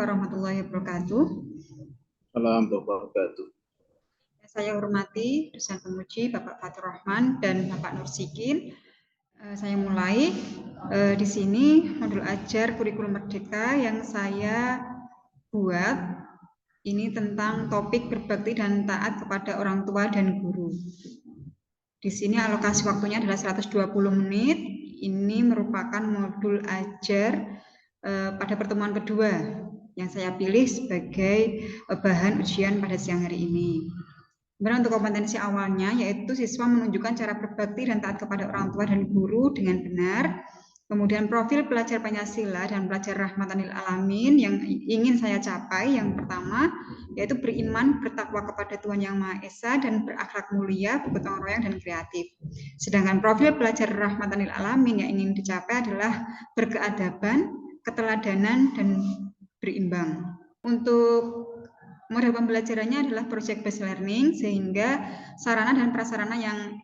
warahmatullahi wabarakatuh. Assalamualaikum warahmatullahi wabarakatuh. Saya hormati dosen penguji Bapak Fatur Rahman dan Bapak Nur Sikin. Saya mulai di sini modul ajar kurikulum merdeka yang saya buat ini tentang topik berbakti dan taat kepada orang tua dan guru. Di sini alokasi waktunya adalah 120 menit. Ini merupakan modul ajar pada pertemuan kedua yang saya pilih sebagai bahan ujian pada siang hari ini. Kemudian untuk kompetensi awalnya yaitu siswa menunjukkan cara berbakti dan taat kepada orang tua dan guru dengan benar. Kemudian profil pelajar Pancasila dan pelajar rahmatan lil alamin yang ingin saya capai yang pertama yaitu beriman, bertakwa kepada Tuhan Yang Maha Esa dan berakhlak mulia, bergotong royong dan kreatif. Sedangkan profil pelajar rahmatan lil alamin yang ingin dicapai adalah berkeadaban, keteladanan dan berimbang. Untuk model pembelajarannya adalah project based learning sehingga sarana dan prasarana yang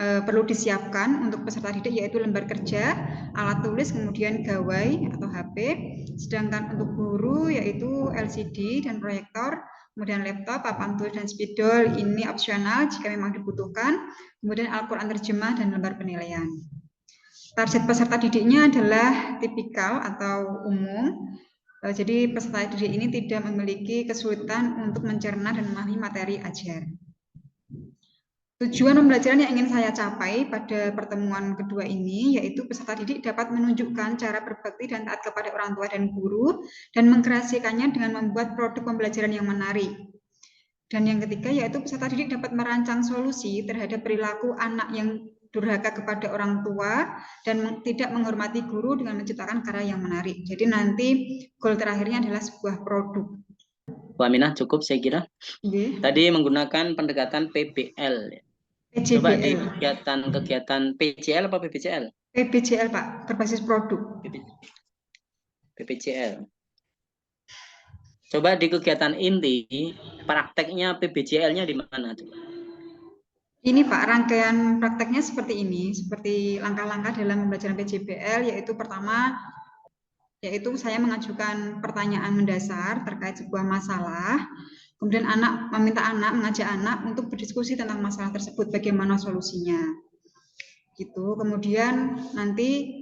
perlu disiapkan untuk peserta didik yaitu lembar kerja, alat tulis, kemudian gawai atau HP. Sedangkan untuk guru yaitu LCD dan proyektor, kemudian laptop, papan tulis dan spidol ini opsional jika memang dibutuhkan. Kemudian Al-Quran terjemah dan lembar penilaian. Target peserta didiknya adalah tipikal atau umum. Jadi peserta didik ini tidak memiliki kesulitan untuk mencerna dan memahami materi ajar. Tujuan pembelajaran yang ingin saya capai pada pertemuan kedua ini yaitu peserta didik dapat menunjukkan cara berbakti dan taat kepada orang tua dan guru dan mengkreasikannya dengan membuat produk pembelajaran yang menarik. Dan yang ketiga yaitu peserta didik dapat merancang solusi terhadap perilaku anak yang durhaka kepada orang tua dan tidak menghormati guru dengan menciptakan karya yang menarik. Jadi nanti goal terakhirnya adalah sebuah produk. Bu Aminah cukup saya kira. Tadi menggunakan pendekatan PBL. PJBL. Coba di kegiatan PJL apa PBCL? PBCL Pak, berbasis produk. PBCL. Coba di kegiatan inti prakteknya PBCL-nya di mana tuh? Ini Pak, rangkaian prakteknya seperti ini, seperti langkah-langkah dalam pembelajaran PJBL, yaitu pertama, yaitu saya mengajukan pertanyaan mendasar terkait sebuah masalah, kemudian mengajak anak untuk berdiskusi tentang masalah tersebut, bagaimana solusinya. Gitu. Kemudian nanti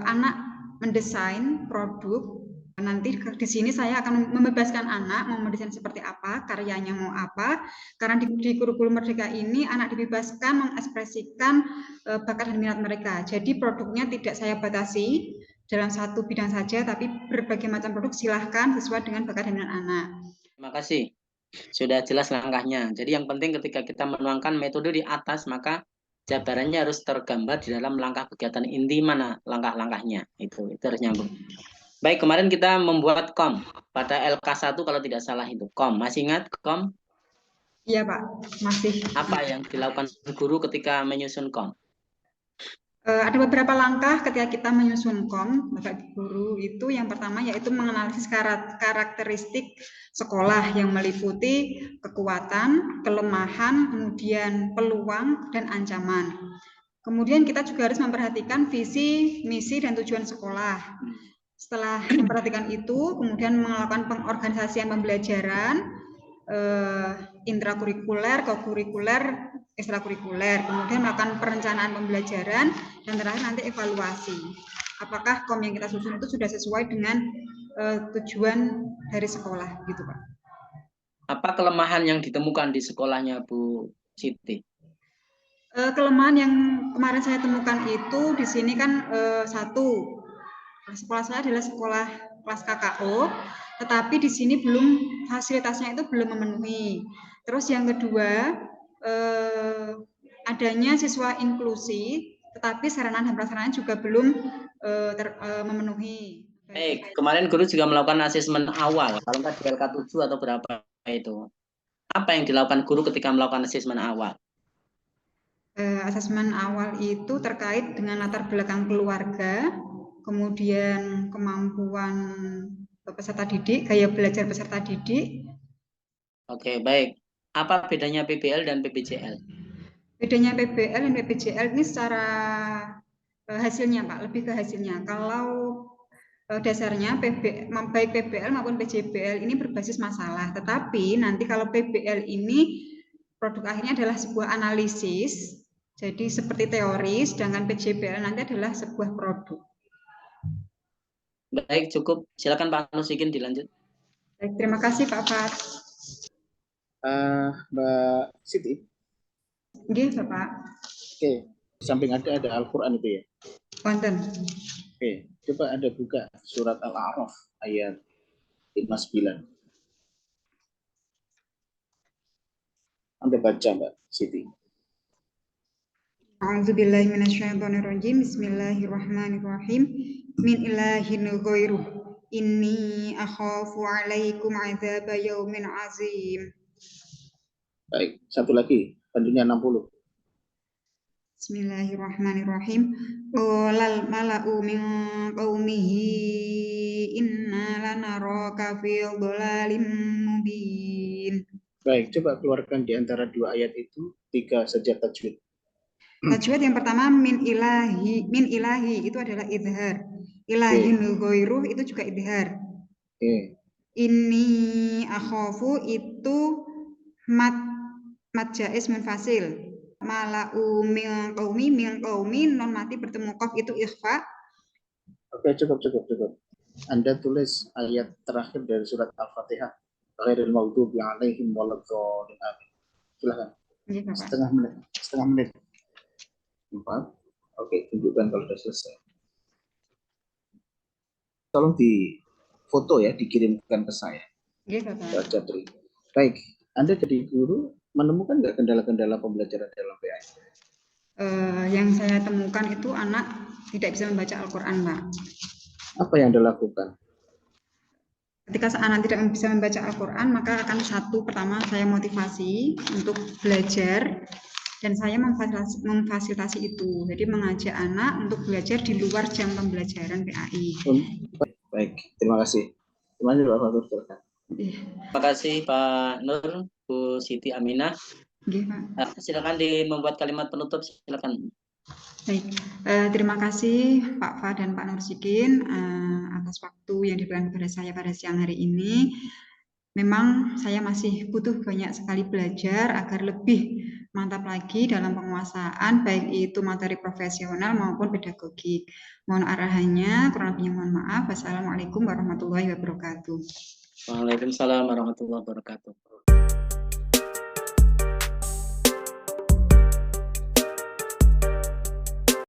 anak mendesain produk. Nanti di sini saya akan membebaskan anak mau mendesain seperti apa, karyanya mau apa. Karena di kurikulum merdeka ini anak dibebaskan mengekspresikan bakat dan minat mereka. Jadi produknya tidak saya batasi dalam satu bidang saja, tapi berbagai macam produk silahkan sesuai dengan bakat dan minat anak. Terima kasih. Sudah jelas langkahnya. Jadi yang penting ketika kita menuangkan metode di atas, maka jabarannya harus tergambar di dalam langkah kegiatan inti mana langkah-langkahnya. Itu harus nyambung. Baik, kemarin kita membuat KOM pada LK1 kalau tidak salah itu. KOM, masih ingat KOM? Iya Pak, masih. Apa yang dilakukan guru ketika menyusun KOM? Ada beberapa langkah ketika kita menyusun KOM, Bapak Guru, itu yang pertama yaitu menganalisis karakteristik sekolah yang meliputi kekuatan, kelemahan, kemudian peluang, dan ancaman. Kemudian kita juga harus memperhatikan visi, misi, dan tujuan sekolah. Setelah memperhatikan itu, kemudian melakukan pengorganisasian pembelajaran, intrakurikuler, kokurikuler, ekstrakurikuler, kemudian melakukan perencanaan pembelajaran, dan terakhir nanti evaluasi. Apakah KOM yang kita susun itu sudah sesuai dengan tujuan dari sekolah, gitu Pak. Apa kelemahan yang ditemukan di sekolahnya Bu Siti? Kelemahan yang kemarin saya temukan itu di sini kan satu, sekolah saya adalah sekolah kelas KKO, tetapi di sini fasilitasnya itu belum memenuhi. Terus yang kedua, adanya siswa inklusi, tetapi sarana dan prasarana juga belum memenuhi. Baik, kemarin guru juga melakukan asesmen awal, kalau nggak di LK7 atau berapa itu. Apa yang dilakukan guru ketika melakukan asesmen awal? Asesmen awal itu terkait dengan latar belakang keluarga, kemudian kemampuan peserta didik, gaya belajar peserta didik. Oke, baik. Apa bedanya PBL dan PBCL? Bedanya PBL dan PBCL ini secara hasilnya Pak, lebih ke hasilnya. Kalau dasarnya baik PBL maupun PJBL ini berbasis masalah. Tetapi nanti kalau PBL ini produk akhirnya adalah sebuah analisis, jadi seperti teori, sedangkan PJBL nanti adalah sebuah produk. Baik, cukup. Silakan Pak Nusikin dilanjut. Baik, terima kasih Pak Fat. Mbak Siti. Oke, Bapak. Oke, di samping ada Al-Quran itu ya. Wonten. Oke, coba Anda buka surat Al-A'raf ayat 59. Anda baca Mbak Siti. A'udzubillahi minasyaitonirrajim. Bismillahirrahmanirrahim. Min ilahin ghairuh. Inni akhafu 'alaikum 'adzaba yaumin 'azim. Baik, satu lagi, bantunya 60. Bismillahirrahmanirrahim. Qolal mala'u min qaumihi inna lanaraka fi dhalalin mubin. Baik, coba keluarkan di antara dua ayat itu 3 saja tajwid. Tajwid yang pertama min ilahi itu adalah idhar. Ilahin ghairuh itu juga idhar. Ini akhafu itu mat jaiz munfasil. Mala'u min qaumi non mati bertemu qaf itu ikhfa. Oke, cukup. Anda tulis ayat terakhir dari surat Al-Fatihah. Ghairil maghdubi 'alaihim waladdallin. Silakan. Setengah menit. 4. Oke, tunjukkan kalau sudah selesai. Tolong di foto ya, dikirimkan ke saya. Pak Jatri. Baik, Anda jadi guru menemukan nggak kendala-kendala pembelajaran dalam PAI? Yang saya temukan itu anak tidak bisa membaca Al-Quran, Pak. Apa yang Anda lakukan? Ketika anak tidak bisa membaca Al-Quran, maka akan pertama saya motivasi untuk belajar, dan saya memfasilitasi itu. Jadi mengajak anak untuk belajar di luar jam pembelajaran PAI. Baik, terima kasih. Terima kasih Pak Fatur. Terima kasih Pak Nur, Bu Siti Aminah. Silakan membuat kalimat penutup, silakan. Baik, terima kasih Pak Fa dan Pak Nursikin atas waktu yang diberikan kepada saya pada siang hari ini. Memang saya masih butuh banyak sekali belajar agar lebih mantap lagi dalam penguasaan baik itu materi profesional maupun pedagogik. Mohon arahannya, kurang lebihnya mohon maaf. Wassalamualaikum warahmatullahi wabarakatuh. Waalaikumsalam warahmatullahi wabarakatuh.